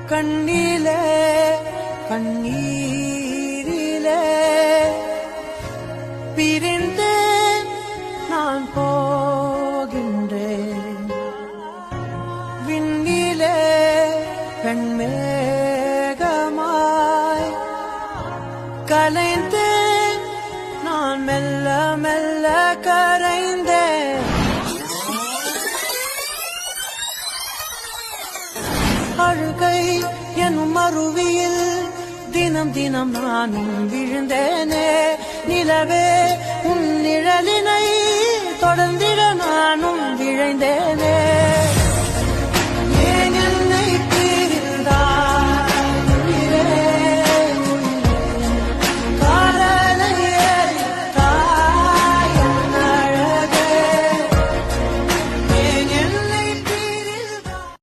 கண்ணிலே கண்ணீரிலே பிரிந்தே நான் போகின்றேன். விண்ணிலே வெண்மேகமாய் கலைந்தேன் நான் மெல்ல மெல்ல கரைந்தேன். அழுகை எனும் அருவியில் தினம் தினம் நானும் விழுந்தேனே. நிலவே உன் நிழலினை தொடர்ந்திட நானும் விழைந்தேனே.